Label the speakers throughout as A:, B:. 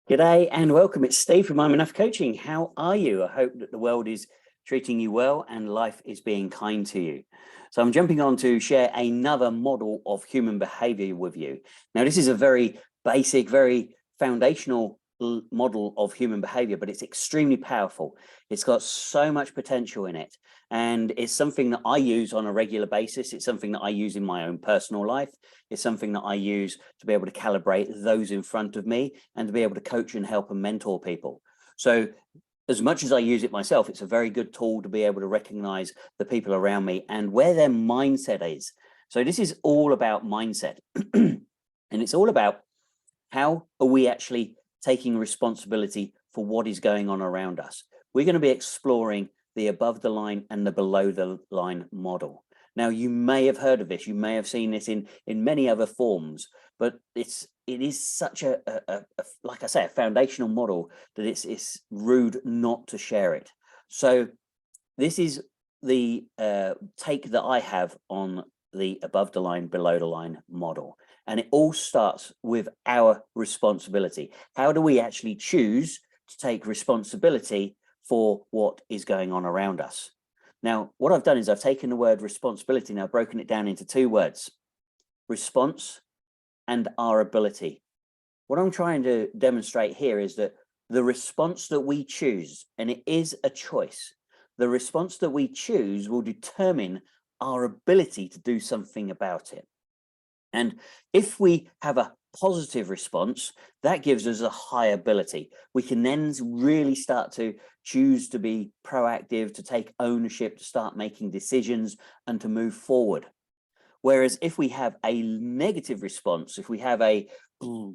A: G'day and welcome. It's Steve from I'm Enough Coaching. How are you? I hope that the world is treating you well and life is being kind to you. So I'm jumping on to share another model of human behavior with you. Now, this is a very basic, very foundational model of human behavior, but it's extremely powerful. It's got so much potential in it. And it's something that I use on a regular basis. It's something that I use in my own personal life. It's something that I use to be able to calibrate those in front of me and to be able to coach and help and mentor people. So as much as I use it myself, it's a very good tool to be able to recognize the people around me and where their mindset is. So this is all about mindset. And it's all about how are we actually taking responsibility for what is going on around us. We're going to be exploring the above the line and the below the line model. Now, you may have heard of this, you may have seen this in many other forms, but it is such a like I say, a foundational model that it's rude not to share it. So this is the take that I have on the above the line, below the line model. And it all starts with our responsibility. How do we actually choose to take responsibility for what is going on around us? Now, what I've done is I've taken the word responsibility and I've broken it down into two words: response and our ability. What I'm trying to demonstrate here is that the response that we choose, and it is a choice, the response that we choose will determine our ability to do something about it. And if we have a positive response, that gives us a high ability. We can then really start to choose to be proactive, to take ownership, to start making decisions and to move forward. Whereas if we have a negative response, if we have a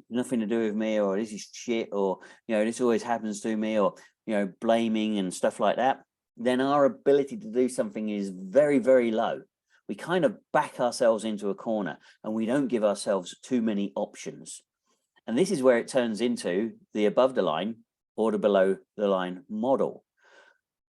A: nothing to do with me, or this is shit, or this always happens to me, or blaming and stuff like that, then our ability to do something is very, very low. We kind of back ourselves into a corner and we don't give ourselves too many options. And this is where it turns into the above the line or the below the line model.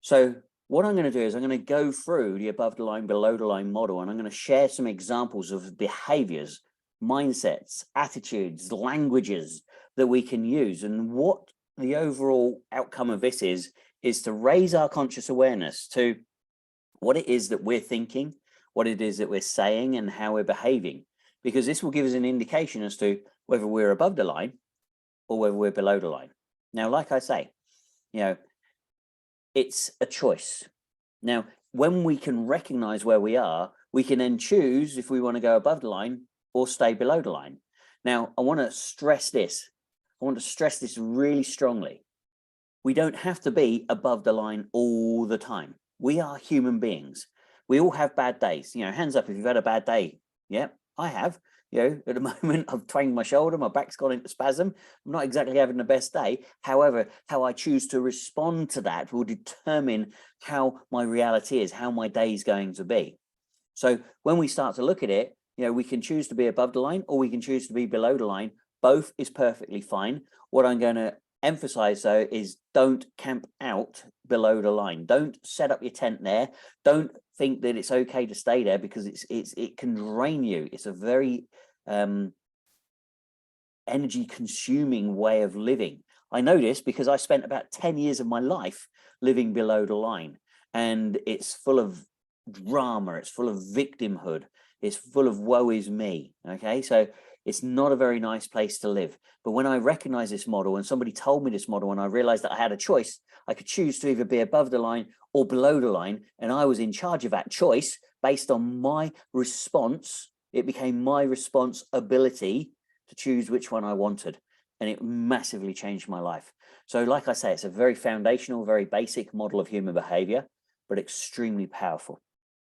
A: So what I'm going to do is I'm going to go through the above the line, below the line model, and I'm going to share some examples of behaviors, mindsets, attitudes, languages that we can use. And what the overall outcome of this is to raise our conscious awareness to what it is that we're thinking, what it is that we're saying, and how we're behaving, because this will give us an indication as to whether we're above the line or whether we're below the line. Now, like I say, it's a choice. Now, when we can recognize where we are, we can then choose if we want to go above the line or stay below the line. Now, I want to stress this. I want to stress this really strongly. We don't have to be above the line all the time. We are human beings. We all have bad days. Hands up if you've had a bad day. Yeah, I have. At the moment, I've twanged my shoulder, my back's gone into spasm. I'm not exactly having the best day. However, how I choose to respond to that will determine how my reality is, how my day is going to be. So when we start to look at it, we can choose to be above the line or we can choose to be below the line. Both is perfectly fine. What I'm going to emphasize though is don't camp out below the line. Don't set up your tent there. Don't think that it's okay to stay there, because it can drain you. It's a very energy consuming way of living. I know this because I spent about 10 years of my life living below the line, and it's full of drama, it's full of victimhood, it's full of woe is me. Okay, so it's not a very nice place to live. But when I recognized this model and somebody told me this model and I realized that I had a choice, I could choose to either be above the line or below the line, and I was in charge of that choice based on my response. It became my responsibility to choose which one I wanted, and it massively changed my life. So like I say, it's a very foundational, very basic model of human behavior, but extremely powerful.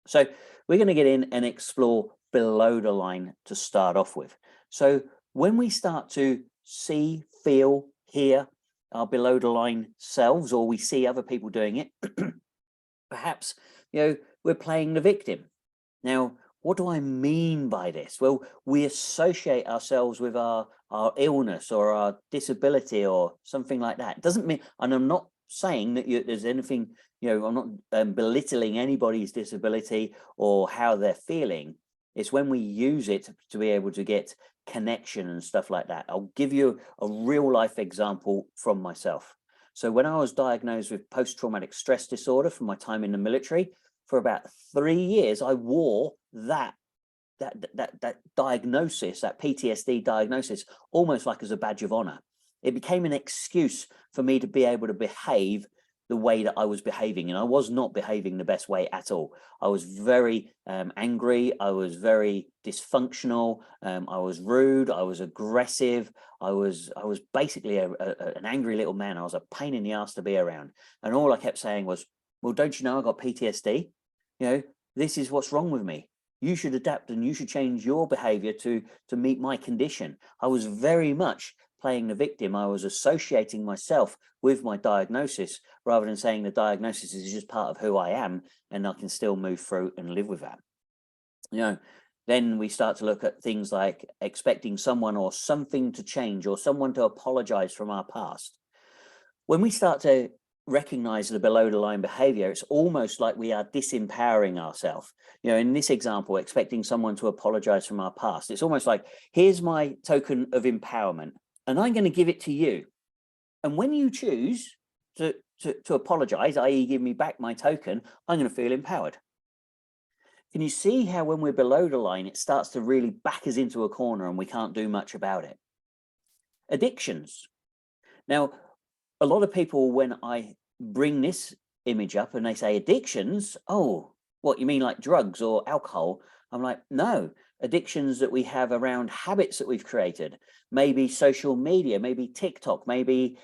A: So we're going to get in and explore below the line to start off with. So when we start to see, feel, hear our below the line selves, or we see other people doing it, perhaps, we're playing the victim. Now, what do I mean by this? Well, we associate ourselves with our illness or our disability or something like that. It doesn't mean, and I'm not saying that there's anything, I'm not belittling anybody's disability or how they're feeling. It's when we use it to be able to get connection and stuff like that. I'll give you a real life example from myself. So when I was diagnosed with post-traumatic stress disorder from my time in the military, for about 3 years, I wore that diagnosis, that PTSD diagnosis, almost like as a badge of honor. It became an excuse for me to be able to behave the way that I was behaving, and I was not behaving the best way at all. I was very angry. I was very dysfunctional. I was rude. I was aggressive. I was basically an angry little man. I was a pain in the ass to be around. And all I kept saying was, "Well, don't you know I got PTSD? You know, this is what's wrong with me. You should adapt and you should change your behavior to meet my condition." I was very much playing the victim. I was associating myself with my diagnosis rather than saying the diagnosis is just part of who I am and I can still move through and live with that. You know, then we start to look at things like expecting someone or something to change or someone to apologize from our past. When we start to recognize the below the line behavior, it's almost like we are disempowering ourselves. You know, in this example, expecting someone to apologize from our past, it's almost like, here's my token of empowerment and I'm going to give it to you. And when you choose to apologize, i.e. give me back my token, I'm going to feel empowered. Can you see how when we're below the line, it starts to really back us into a corner and we can't do much about it? Addictions. Now, a lot of people, when I bring this image up and they say addictions, oh, what, you mean like drugs or alcohol? I'm like, no, addictions that we have around habits that we've created, maybe social media, maybe TikTok, maybe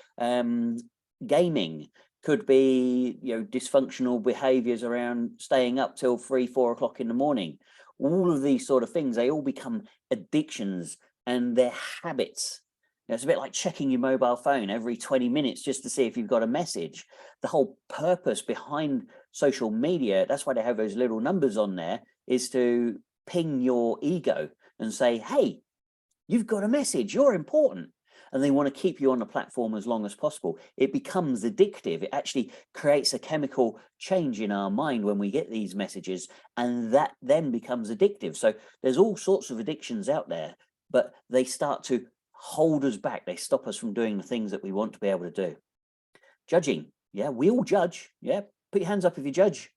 A: gaming, could be, you know, dysfunctional behaviors around staying up till 3-4 o'clock in the morning. All of these sort of things, they all become addictions and they're habits. You know, it's a bit like checking your mobile phone every 20 minutes just to see if you've got a message. The whole purpose behind social media, that's why they have those little numbers on there, is to ping your ego and say, hey, you've got a message, you're important. And they want to keep you on the platform as long as possible. It becomes addictive. It actually creates a chemical change in our mind when we get these messages, and that then becomes addictive. So there's all sorts of addictions out there, but they start to hold us back. They stop us from doing the things that we want to be able to do. Judging. Yeah, we all judge. Yeah, put your hands up if you judge.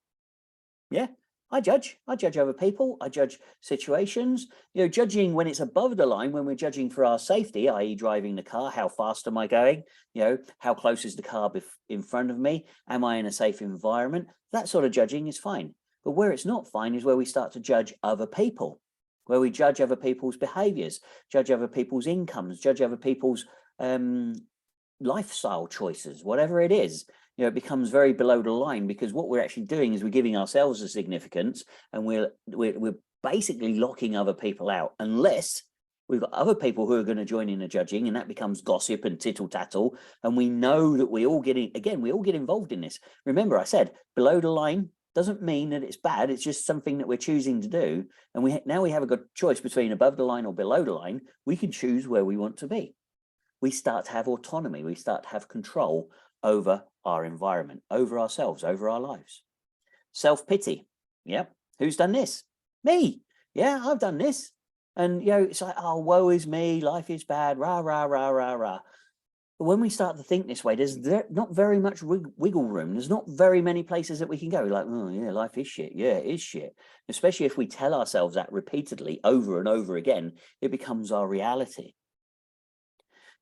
A: Yeah, I judge other people. I judge situations. You know, judging when it's above the line, when we're judging for our safety, i.e. driving the car, how fast am I going? You know, how close is the car in front of me? Am I in a safe environment? That sort of judging is fine. But where it's not fine is where we start to judge other people, where we judge other people's behaviors, judge other people's incomes, judge other people's lifestyle choices, whatever it is. You know, it becomes very below the line, because what we're actually doing is we're giving ourselves a significance, and we're basically locking other people out, unless we've got other people who are going to join in the judging, and that becomes gossip and tittle tattle. And we know that we all get involved in this. Remember, I said below the line doesn't mean that it's bad. It's just something that we're choosing to do. And now we have a good choice between above the line or below the line. We can choose where we want to be. We start to have autonomy. We start to have control over our environment, over ourselves, over our lives. Self-pity. Yeah. Who's done this? Me. Yeah, I've done this. And, you know, it's like, oh, woe is me. Life is bad. Rah, rah, rah, rah, rah. But when we start to think this way, there's not very much wiggle room. There's not very many places that we can go. Like, oh, yeah, life is shit. Yeah, it is shit. Especially if we tell ourselves that repeatedly over and over again, it becomes our reality.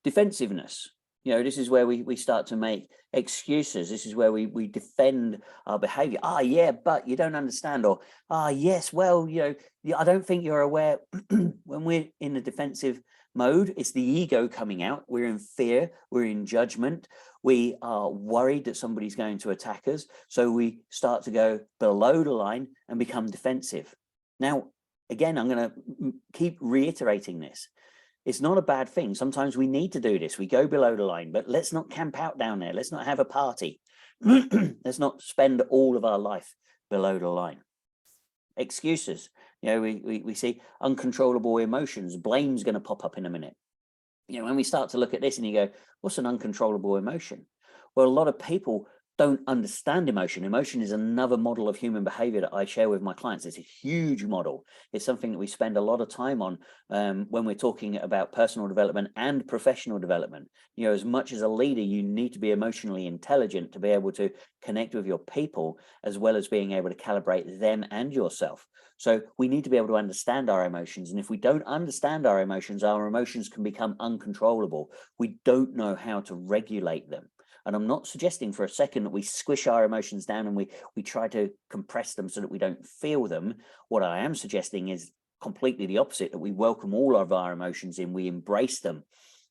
A: Defensiveness. You know, this is where we start to make excuses. This is where we defend our behavior. Ah, yeah, but you don't understand. Or, ah, yes, well, you know, I don't think you're aware. When we're in the defensive mode, it's the ego coming out. We're in fear. We're in judgment. We are worried that somebody's going to attack us. So we start to go below the line and become defensive. Now, again, I'm going to keep reiterating this. It's not a bad thing. Sometimes we need to do this. We go below the line, but let's not camp out down there. Let's not have a party. Let's not spend all of our life below the line. Excuses. You know, we see uncontrollable emotions. Blame's going to pop up in a minute. You know, when we start to look at this and you go, what's an uncontrollable emotion? Well, a lot of people don't understand emotion. Emotion is another model of human behavior that I share with my clients. It's a huge model. It's something that we spend a lot of time on when we're talking about personal development and professional development. You know, as much as a leader, you need to be emotionally intelligent to be able to connect with your people, as well as being able to calibrate them and yourself. So we need to be able to understand our emotions. And if we don't understand our emotions can become uncontrollable. We don't know how to regulate them. And I'm not suggesting for a second that we squish our emotions down and we try to compress them so that we don't feel them. What I am suggesting is completely the opposite, that we welcome all of our emotions in, we embrace them,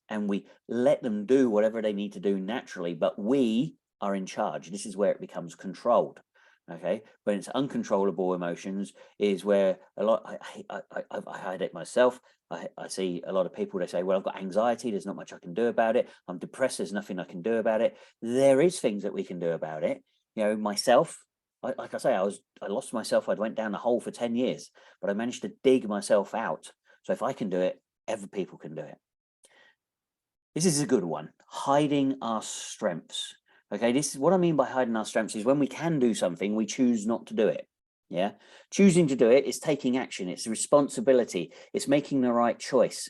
A: and we let them do whatever they need to do naturally, but we are in charge. This is where it becomes controlled. Okay, when it's uncontrollable emotions is where a lot, I hide it myself. I see a lot of people, they say, well, I've got anxiety, there's not much I can do about it. I'm depressed, there's nothing I can do about it. There is things that we can do about it. You know, myself, like I say, I lost myself. I went down a hole for 10 years, but I managed to dig myself out. So if I can do it, other people can do it. This is a good one, hiding our strengths. Okay, this is what I mean by hiding our strengths is when we can do something, we choose not to do it. Yeah, choosing to do it is taking action. It's responsibility. It's making the right choice.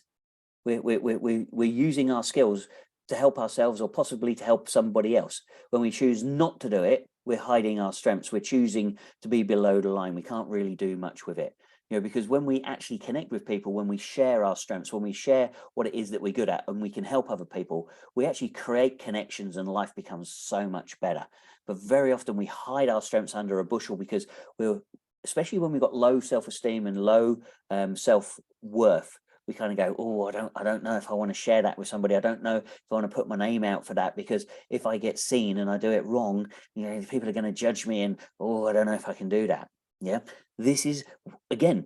A: We're using our skills to help ourselves or possibly to help somebody else. When we choose not to do it, we're hiding our strengths. We're choosing to be below the line. We can't really do much with it. You know, because when we actually connect with people, when we share our strengths, when we share what it is that we're good at and we can help other people, we actually create connections and life becomes so much better. But very often we hide our strengths under a bushel because especially when we've got low self-esteem and low self-worth, we kind of go, oh, I don't know if I want to share that with somebody. I don't know if I want to put my name out for that, because if I get seen and I do it wrong, you know, people are going to judge me and, oh, I don't know if I can do that. Yeah, this is, again,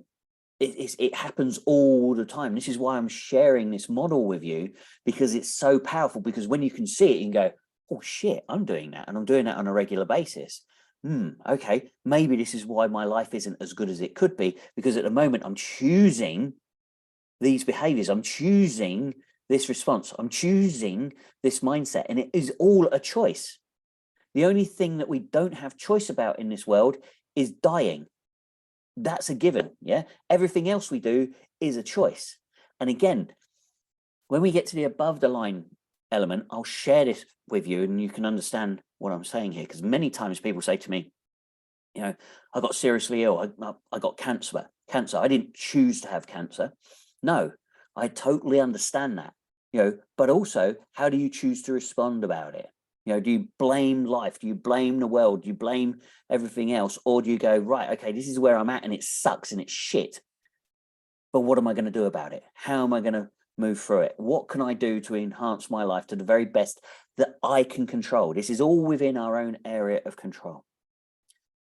A: it happens all the time. This is why I'm sharing this model with you, because it's so powerful, because when you can see it, you can go, oh shit, I'm doing that, and I'm doing that on a regular basis. Okay, maybe this is why my life isn't as good as it could be, because at the moment I'm choosing these behaviors, I'm choosing this response, I'm choosing this mindset, and it is all a choice. The only thing that we don't have choice about in this world is dying. That's a given. Yeah, everything else we do is a choice. And again, when we get to the above the line element, I'll share this with you and you can understand what I'm saying here, because many times people say to me, you know, I got seriously ill, I got cancer. I didn't choose to have cancer. No, I totally understand that, you know, but also, how do you choose to respond about it? You know, do you blame life? Do you blame the world? Do you blame everything else? Or do you go, right, okay, this is where I'm at and it sucks and it's shit, but what am I going to do about it? How am I going to move through it? What can I do to enhance my life to the very best that I can control? This is all within our own area of control.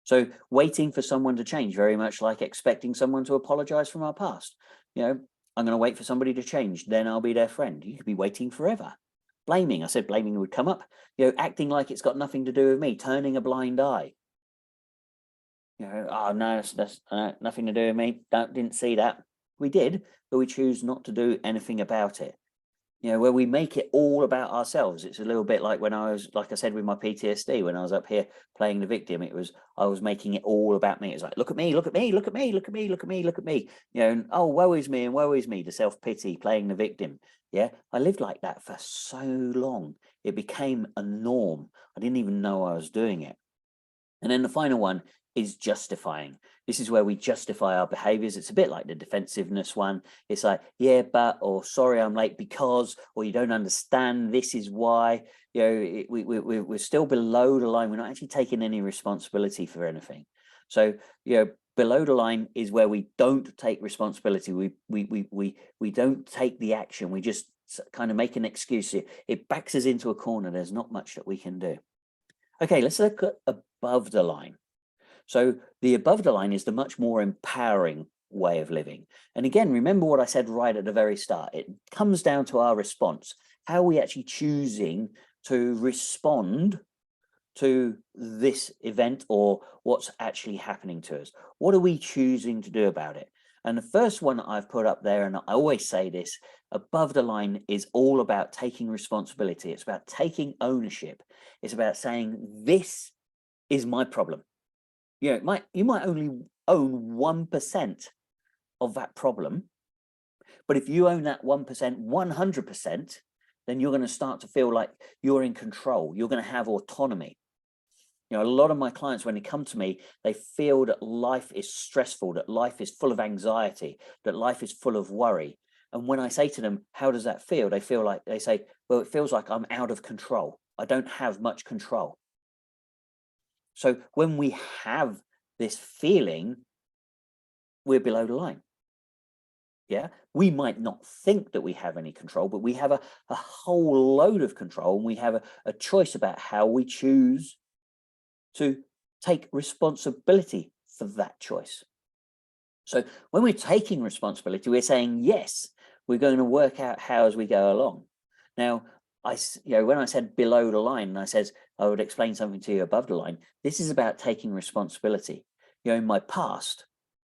A: So waiting for someone to change, very much like expecting someone to apologize from our past. You know, I'm going to wait for somebody to change, then I'll be their friend. You could be waiting forever. Blaming, I said blaming would come up. You know, acting like it's got nothing to do with me, turning a blind eye. You know, oh no, that's nothing to do with me. Didn't see that. We did, but we choose not to do anything about it. You know, where we make it all about ourselves. It's a little bit like when I was, like I said, with my PTSD, when I was up here playing the victim, I was making it all about me. It's like, look at me, look at me, look at me, look at me, look at me, look at me. You know, and oh, woe is me and woe is me, the self-pity, playing the victim. Yeah, I lived like that for so long. It became a norm. I didn't even know I was doing it. And then the final one is justifying. This is where we justify our behaviors. It's a bit like the defensiveness one. It's like, yeah, but, or sorry, I'm late because, or you don't understand, this is why. You know, we're still below the line. We're not actually taking any responsibility for anything. So, you know, below the line is where we don't take responsibility. We don't take the action. We just kind of make an excuse. It backs us into a corner. There's not much that we can do. Okay, let's look at above the line. So the above the line is the much more empowering way of living. And again, remember what I said right at the very start. It comes down to our response. How are we actually choosing to respond to this event or what's actually happening to us? What are we choosing to do about it? And the first one that I've put up there, and I always say this, above the line is all about taking responsibility. It's about taking ownership. It's about saying, this is my problem. You might only own 1% of that problem, but if you own that 1%, 100%, then you're going to start to feel like you're in control. You're going to have autonomy. A lot of my clients, when they come to me, they feel that life is stressful, that life is full of anxiety, that life is full of worry. And when I say to them, how does that feel? They say, well, it feels like I'm out of control. I don't have much control. So when we have this feeling, we're below the line. Yeah, we might not think that we have any control, but we have a whole load of control, and we have a choice about how we choose to take responsibility for that choice. So when we're taking responsibility, we're saying, yes, we're going to work out how as we go along. Now, when I said below the line, and I says I would explain something to you above the line, this is about taking responsibility. In my past,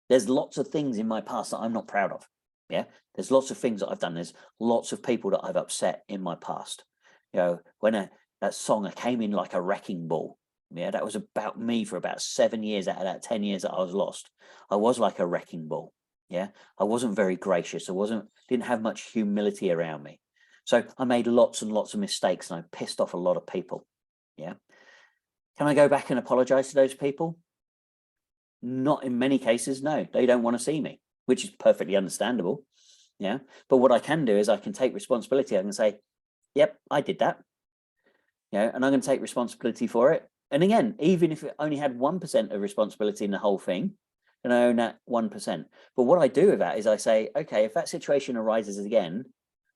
A: there's lots of things in my past that I'm not proud of. Yeah, there's lots of things that I've done. There's lots of people that I've upset in my past. When that song, I came in like a wrecking ball. Yeah, that was about me for about 7 years out of that 10 years that I was lost. I was like a wrecking ball. Yeah, I wasn't very gracious. Didn't have much humility around me. So I made lots and lots of mistakes, and I pissed off a lot of people. Yeah. Can I go back and apologize to those people? Not in many cases, no. They don't want to see me, which is perfectly understandable. Yeah. But what I can do is I can take responsibility. I can say, yep, I did that. And I'm going to take responsibility for it. And again, even if it only had 1% of responsibility in the whole thing, then I own that 1%. But what I do with that is I say, okay, if that situation arises again,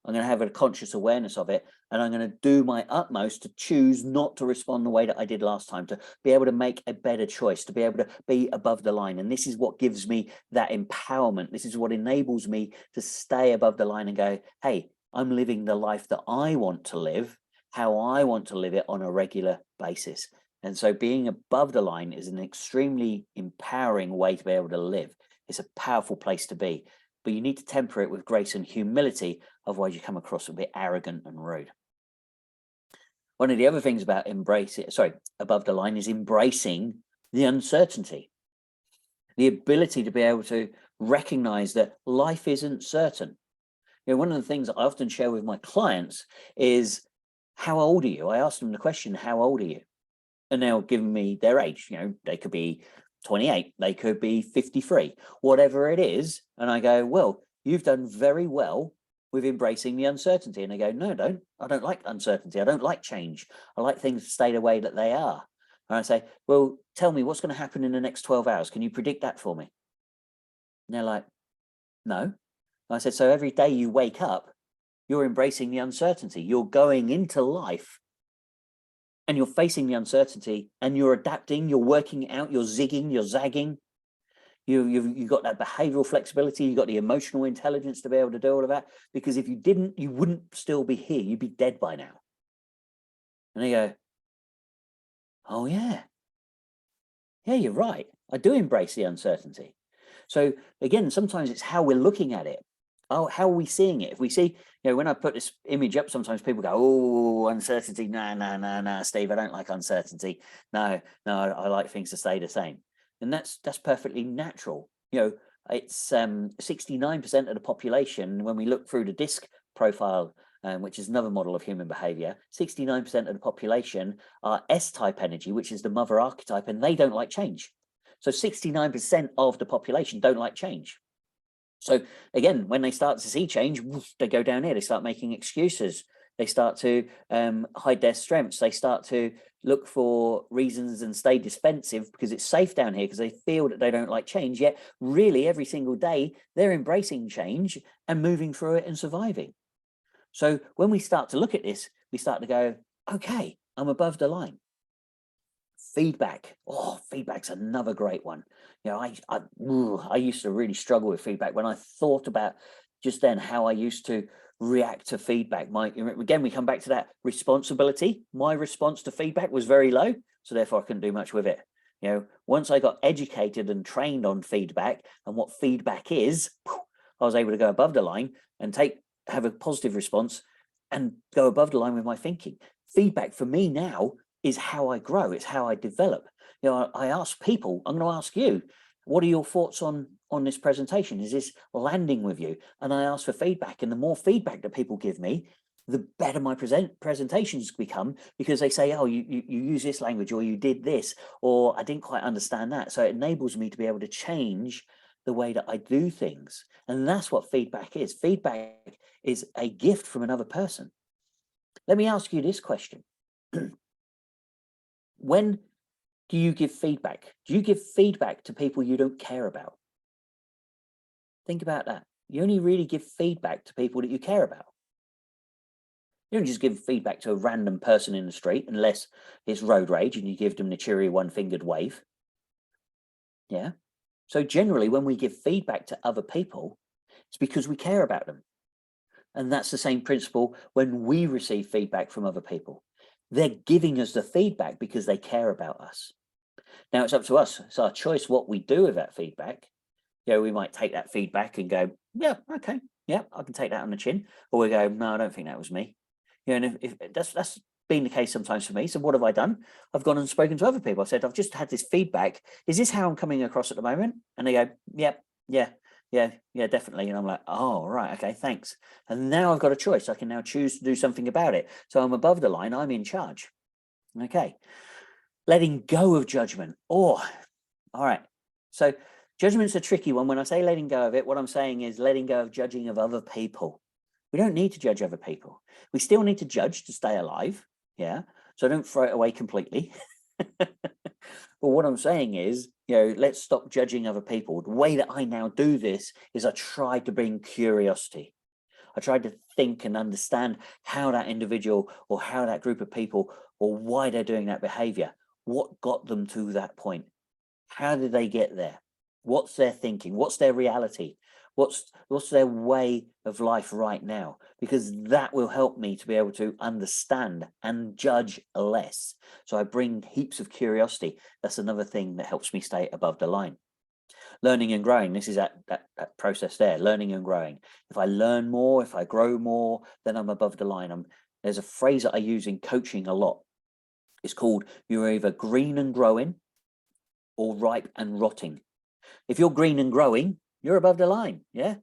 A: I'm going to have a conscious awareness of it, and I'm going to do my utmost to choose not to respond the way that I did last time, to be able to make a better choice, to be able to be above the line. And this is what gives me that empowerment. This is what enables me to stay above the line and go, hey, I'm living the life that I want to live, how I want to live it on a regular basis. And so being above the line is an extremely empowering way to be able to live. It's a powerful place to be, but you need to temper it with grace and humility. Otherwise you come across a bit arrogant and rude. One of the other things about above the line is embracing the uncertainty, the ability to be able to recognize that life isn't certain. One of the things that I often share with my clients is, how old are you? I ask them the question, how old are you? And they'll give me their age. They could be 28, they could be 53, whatever it is. And I go, well, you've done very well with embracing the uncertainty. And they go, no, I don't like uncertainty. I don't like change. I like things to stay the way that they are. And I say, well, tell me what's going to happen in the next 12 hours. Can you predict that for me? And they're like, no. And I said, so every day you wake up, you're embracing the uncertainty. You're going into life and you're facing the uncertainty, and you're adapting, you're working it out, you're zigging, you're zagging. You've got that behavioral flexibility, you've got the emotional intelligence to be able to do all of that. Because if you didn't, you wouldn't still be here. You'd be dead by now. And they go, oh yeah, you're right. I do embrace the uncertainty. So again, sometimes it's how we're looking at it. Oh, how are we seeing it? If we see, when I put this image up, sometimes people go, oh, uncertainty. No, Steve, I don't like uncertainty. No, I like things to stay the same. And that's perfectly natural. It's 69% of the population, when we look through the DISC profile, which is another model of human behavior, 69% of the population are S-type energy, which is the mother archetype, and they don't like change. So 69% of the population don't like change. So again, when they start to see change, they go down here, they start making excuses. They start to hide their strengths. They start to look for reasons and stay defensive because it's safe down here, because they feel that they don't like change. Yet really every single day they're embracing change and moving through it and surviving. So when we start to look at this, we start to go, okay, I'm above the line. Feedback. Oh, feedback's another great one. I used to really struggle with feedback when I thought about just then how I used to react to feedback. Again, we come back to that responsibility. My response to feedback was very low, so therefore I couldn't do much with it. Once I got educated and trained on feedback and what feedback is, I was able to go above the line and have a positive response and go above the line with my thinking. Feedback for me now is how I grow. It's how I develop. I ask people, I'm going to ask you, what are your thoughts on this presentation? Is this landing with you? And I ask for feedback, and the more feedback that people give me, the better my presentations become, because they say, oh, you use this language, or you did this, or I didn't quite understand that. So it enables me to be able to change the way that I do things. And that's what feedback is. Feedback is a gift from another person. Let me ask you this question. When do you give feedback? Do you give feedback to people you don't care about? Think about that. You only really give feedback to people that you care about. You don't just give feedback to a random person in the street, unless it's road rage and you give them the cheery one-fingered wave. Yeah. So generally, when we give feedback to other people, it's because we care about them. And that's the same principle when we receive feedback from other people. They're giving us the feedback because they care about us. Now it's up to us. It's our choice what we do with that feedback. We might take that feedback and go, yeah, okay, yeah, I can take that on the chin. Or we go, no, I don't think that was me. And if that's been the case sometimes for me. So what have I done? I've gone and spoken to other people. I said, I've just had this feedback. Is this how I'm coming across at the moment? And they go, yep, yeah, definitely. And I'm like, oh, right, okay, thanks. And now I've got a choice. I can now choose to do something about it. So I'm above the line. I'm in charge. Okay. Letting go of judgment. Oh, all right. So judgment's a tricky one. When I say letting go of it, what I'm saying is letting go of judging of other people. We don't need to judge other people. We still need to judge to stay alive. Yeah. So don't throw it away completely. But what I'm saying is, let's stop judging other people. The way that I now do this is I try to bring curiosity. I try to think and understand how that individual or how that group of people, or why they're doing that behavior. What got them to that point? How did they get there? What's their thinking? What's their reality? What's their way of life right now? Because that will help me to be able to understand and judge less. So I bring heaps of curiosity. That's another thing that helps me stay above the line. Learning and growing. This is that process there, learning and growing. If I learn more, if I grow more, then I'm above the line. There's a phrase that I use in coaching a lot. It's called, you're either green and growing or ripe and rotting. If you're green and growing, you're above the line, yeah?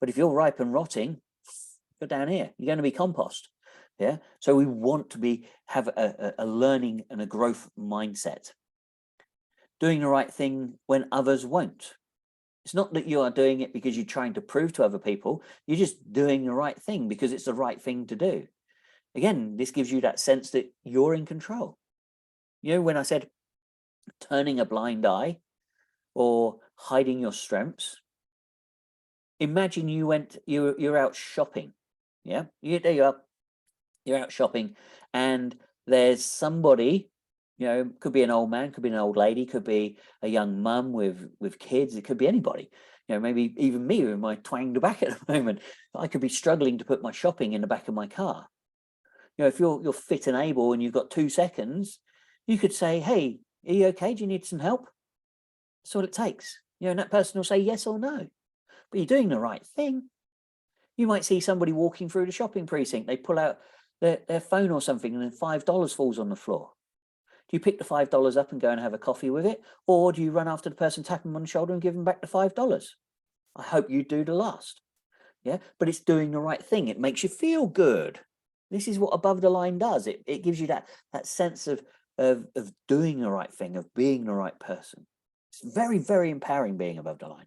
A: But if you're ripe and rotting, you're down here. You're going to be compost, yeah? So we want to have a learning and a growth mindset. Doing the right thing when others won't. It's not that you are doing it because you're trying to prove to other people. You're just doing the right thing because it's the right thing to do. Again, this gives you that sense that you're in control. When I said turning a blind eye or hiding your strengths, imagine you're out shopping. Yeah, there you are. You're out shopping and there's somebody, could be an old man, could be an old lady, could be a young mum with kids. It could be anybody. Maybe even me with my twanged back at the moment. I could be struggling to put my shopping in the back of my car. If you're fit and able and you've got 2 seconds, you could say, hey, are you okay? Do you need some help? That's all it takes. And that person will say yes or no. But you're doing the right thing. You might see somebody walking through the shopping precinct. They pull out their phone or something and then $5 falls on the floor. Do you pick the $5 up and go and have a coffee with it? Or do you run after the person, tap them on the shoulder and give them back the $5? I hope you do the last. Yeah, but it's doing the right thing. It makes you feel good. This is what above the line does. It gives you that sense of doing the right thing, of being the right person. It's very, very empowering being above the line.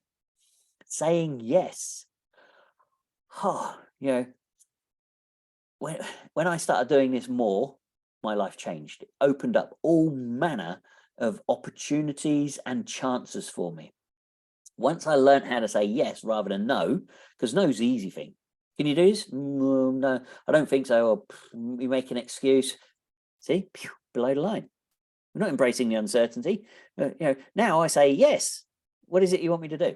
A: Saying yes. When I started doing this more, my life changed. It opened up all manner of opportunities and chances for me. Once I learned how to say yes rather than no, because no's the easy thing. Can you do this? No, I don't think so. Or you make an excuse. See, below the line. We're not embracing the uncertainty. Now I say yes. What is it you want me to do?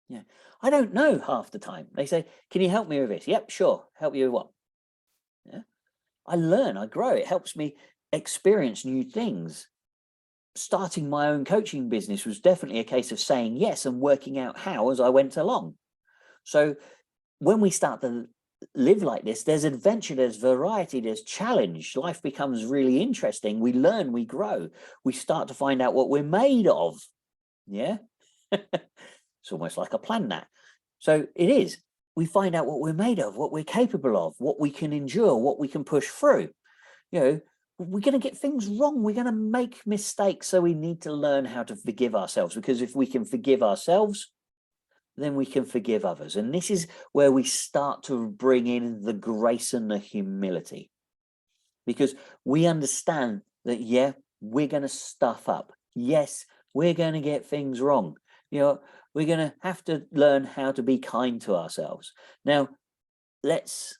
A: Yeah, I don't know half the time. They say, can you help me with this? Yep, sure. Help you with what? Yeah, I learn, I grow. It helps me experience new things. starting my own coaching business was definitely a case of saying yes and working out how as I went along. So when we start to live like this, there's adventure, there's variety, there's challenge. Life becomes really interesting. We learn, we grow, we start to find out what we're made of. Yeah. It's almost like a plan that. So it is. We find out what we're made of, what we're capable of, what we can endure, what we can push through. You know, we're going to get things wrong. We're going to make mistakes. So we need to learn how to forgive ourselves, because if we can forgive ourselves, then we can forgive others. And this is where we start to bring in the grace and the humility, because we understand that, yeah, we're going to stuff up. Yes, we're going to get things wrong. You know, we're going to have to learn how to be kind to ourselves. Now, let's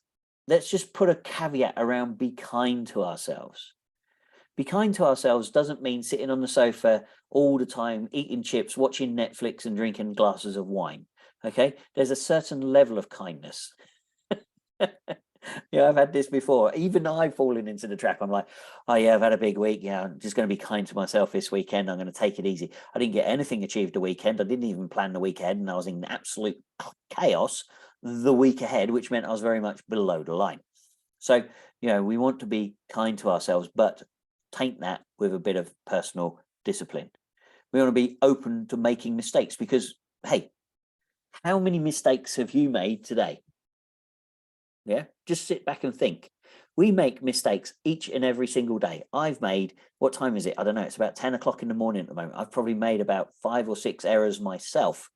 A: just put a caveat around be kind to ourselves. Be kind to ourselves doesn't mean sitting on the sofa all the time, eating chips, watching Netflix and drinking glasses of wine. Okay, there's a certain level of kindness. Yeah, I've had this before. Even I've fallen into the trap. I'm like, oh yeah, I've had a big week. Yeah, I'm just going to be kind to myself this weekend. I'm going to take it easy. I didn't get anything achieved the weekend. I didn't even plan the weekend, and I was in absolute chaos the week ahead, which meant I was very much below the line. So, you know, we want to be kind to ourselves, but taint that with a bit of personal discipline. We want to be open to making mistakes, because, hey, how many mistakes have you made today? Yeah, just sit back and think. We make mistakes each and every single day. I've made, what time is it? I don't know. It's about 10 o'clock in the morning at the moment. I've probably made about 5 or 6 errors myself,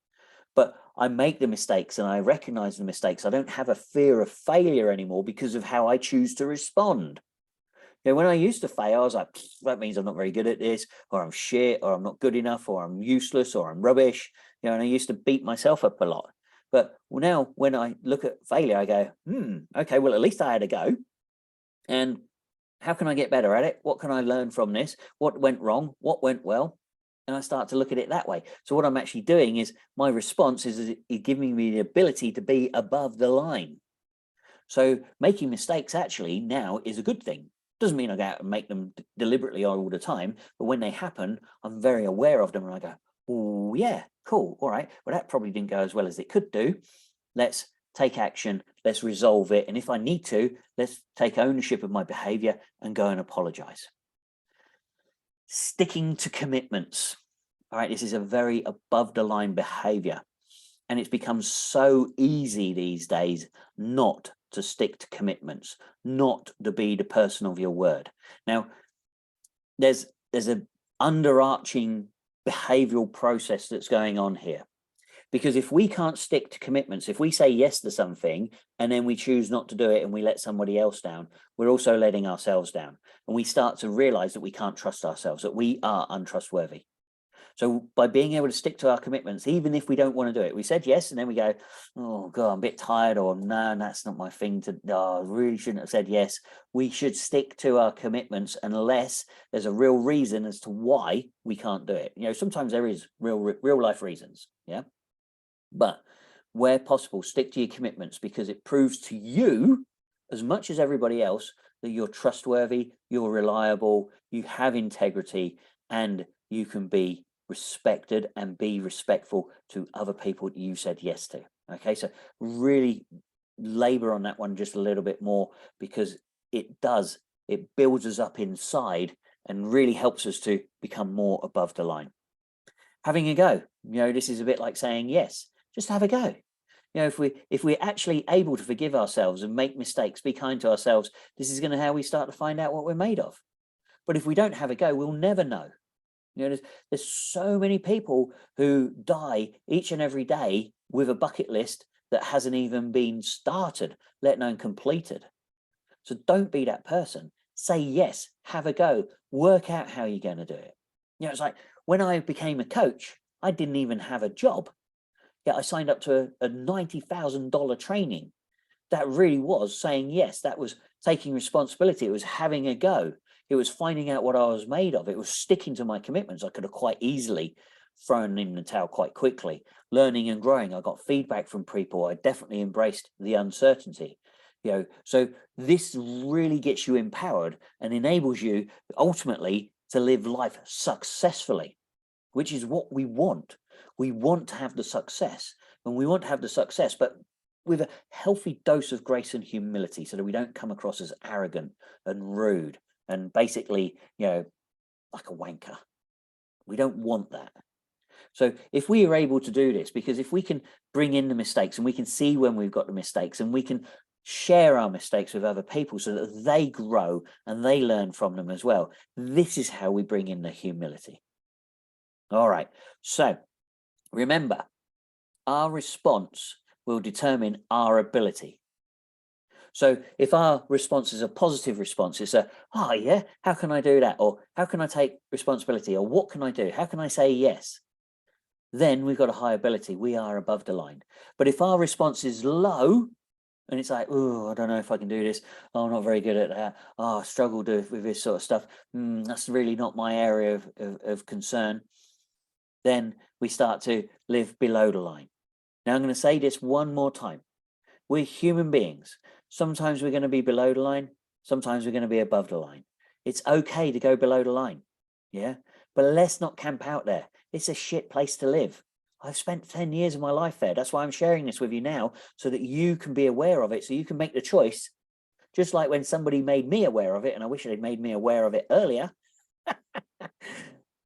A: but I make the mistakes and I recognize the mistakes. I don't have a fear of failure anymore because of how I choose to respond. You know, when I used to fail, I was like, that means I'm not very good at this, or I'm shit, or I'm not good enough, or I'm useless, or I'm rubbish. You know, and I used to beat myself up a lot. But now when I look at failure, I go, okay, well, at least I had a go. And how can I get better at it? What can I learn from this? What went wrong? What went well? And I start to look at it that way. So what I'm actually doing is my response is giving me the ability to be above the line. So making mistakes actually now is a good thing. Doesn't mean I go out and make them deliberately all the time, but when they happen, I'm very aware of them and I go, oh yeah, cool, all right, well that probably didn't go as well as it could do. Let's take action, let's resolve it, and if I need to, let's take ownership of my behavior and go and apologize. Sticking to commitments. All right, this is a very above the line behavior, and it's become so easy these days not to stick to commitments, not to be the person of your word. Now, there's an underarching behavioral process that's going on here. Because if we can't stick to commitments, if we say yes to something and then we choose not to do it and we let somebody else down, we're also letting ourselves down. And we start to realize that we can't trust ourselves, that we are untrustworthy. So by being able to stick to our commitments, even if we don't want to do it, we said yes, and then we go, oh God, I'm a bit tired, or no, that's not my thing to, I really shouldn't have said yes. We should stick to our commitments unless there's a real reason as to why we can't do it. You know, sometimes there is real life reasons, yeah? But where possible, stick to your commitments, because it proves to you, as much as everybody else, that you're trustworthy, you're reliable, you have integrity, and you can be respected and be respectful to other people that you said yes to. Okay, so really labor on that one just a little bit more, because it builds us up inside and really helps us to become more above the line. Having a go, you know, this is a bit like saying yes. Just have a go. You know, if we're actually able to forgive ourselves and make mistakes, be kind to ourselves, this is going to how we start to find out what we're made of. But if we don't have a go, we'll never know. You know, there's so many people who die each and every day with a bucket list that hasn't even been started, let alone completed. So don't be that person. Say yes, have a go, work out how you're going to do it. You know, it's like when I became a coach, I didn't even have a job. Yet I signed up to a $90,000 training. That really was saying yes. That was taking responsibility. It was having a go. It was finding out what I was made of. It was sticking to my commitments. I could have quite easily thrown in the towel quite quickly. Learning and growing. I got feedback from people. I definitely embraced the uncertainty. You know, so this really gets you empowered and enables you ultimately to live life successfully, which is what we want. We want to have the success, and we want to have the success, but with a healthy dose of grace and humility, so that we don't come across as arrogant and rude and basically, like a wanker. We don't want that. So if we are able to do this, because if we can bring in the mistakes and we can see when we've got the mistakes and we can share our mistakes with other people so that they grow and they learn from them as well, this is how we bring in the humility. All right, so remember, our response will determine our ability. So if our response is a positive response, it's oh yeah, how can I do that? Or how can I take responsibility? Or what can I do? How can I say yes? Then we've got a high ability. We are above the line. But if our response is low, and it's like, oh, I don't know if I can do this. Oh, I'm not very good at that. Oh, I struggle with this sort of stuff. That's really not my area of concern. Then we start to live below the line. Now, I'm going to say this one more time. We're human beings. Sometimes we're going to be below the line. Sometimes we're going to be above the line. It's okay to go below the line. Yeah. But let's not camp out there. It's a shit place to live. I've spent 10 years of my life there. That's why I'm sharing this with you now, so that you can be aware of it, so you can make the choice. Just like when somebody made me aware of it, and I wish they'd made me aware of it earlier,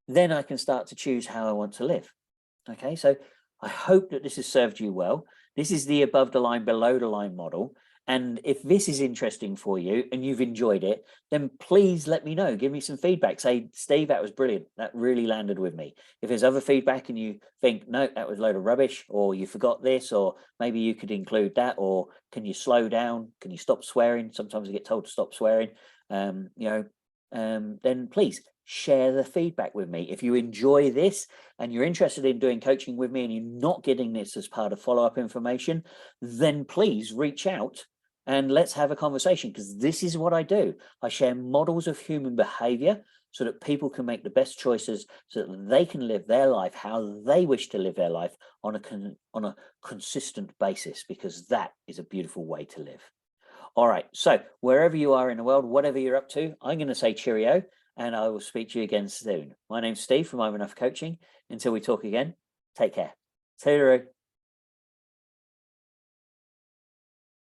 A: then I can start to choose how I want to live. Okay, so I hope that this has served you well. This is the above the line, below the line model. And if this is interesting for you and you've enjoyed it, then please let me know. Give me some feedback. Say, Steve, that was brilliant. That really landed with me. If there's other feedback and you think, no, that was a load of rubbish, or you forgot this, or maybe you could include that, or can you slow down? Can you stop swearing? Sometimes I get told to stop swearing. Then please share the feedback with me. If you enjoy this and you're interested in doing coaching with me and you're not getting this as part of follow-up information, then please reach out and let's have a conversation, because this is what I do. I share models of human behavior so that people can make the best choices, so that they can live their life how they wish to live their life on a consistent basis, because that is a beautiful way to live. All right, so wherever you are in the world, whatever you're up to, I'm going to say cheerio, and I will speak to you again soon. My name's Steve from I'm Enough Coaching. Until we talk again, take care. Toodaloo.